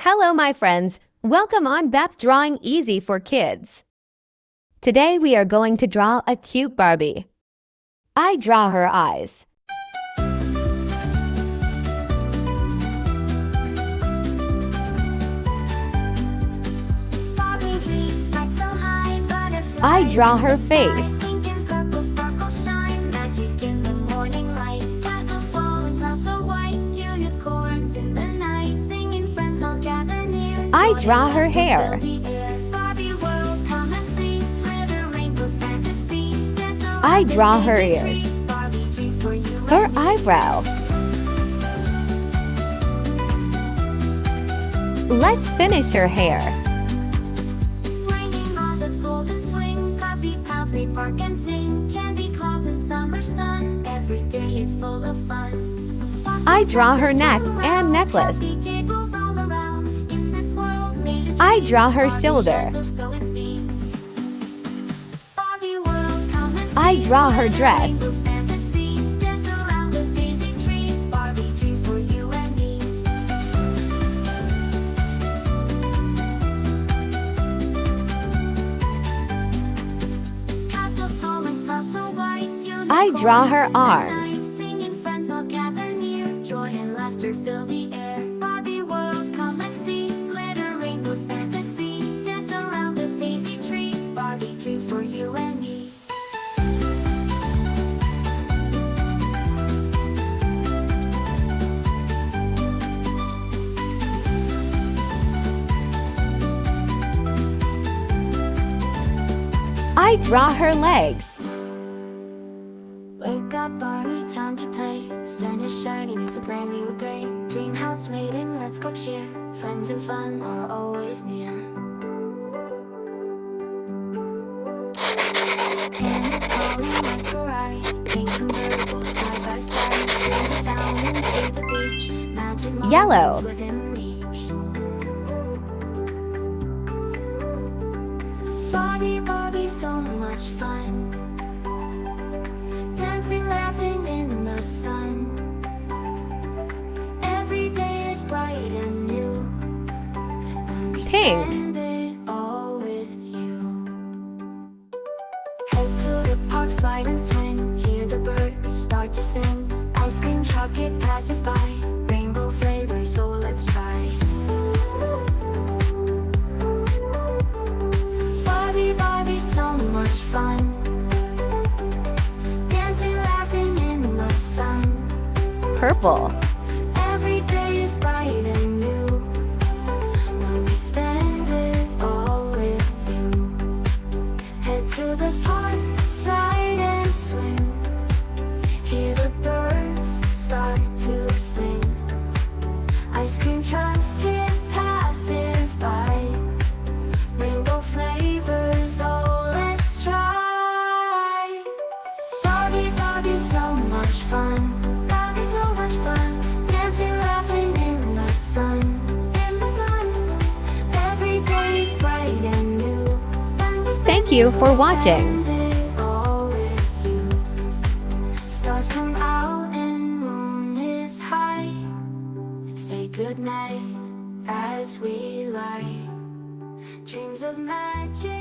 Hello, my friends. Welcome on BEP Drawing Easy for Kids. Today we are going to draw a cute Barbie. I draw her eyes. I draw her face. I draw her hair. I draw her ears. Her eyebrow. Let's finish her hair. Swinging on the golden swing, puppy pals they bark and sing. Candy clouds in summer sun, every day is full of fun. I draw her neck and necklace. I draw her shoulder. I draw her dress. I draw her arms. Singing friends all gather near, joy and laughter fill the air. Barbie world, come let's see, glitter, rainbows, fantasy, dance around the daisy tree. Barbie dreams for you and me. I draw her legs. Wake up, Barbie, time to play. Sun is shining, it's a brand new day. Dream house waiting, let's go cheer. Friends and fun are always near. Hands calling, let's go ride. Pink convertible, side by side. Through the town and to the beach. Magic moments Yellow. within reach. Barbie, Barbie, so much fun. Dancing, laughing in the sun. Every day is bright and new. And we Pink. spend it all with you. Head to the park, slide and swing. Hear the birds start to sing. Ice cream truck, it passes by. Rainbow flavors, so let's try. Barbie, Barbie, so much fun. Purple. Every day is bright and new when we spend it all with you. Head to the park, slide and swing. Hear the birds start to sing. Ice cream truck, it passes by. Rainbow flavors, oh let's try. Barbie, Barbie, so much fun. Thank you for watching. Stars come out and moon is high. Say goodnight as we lie. Dreams of magic.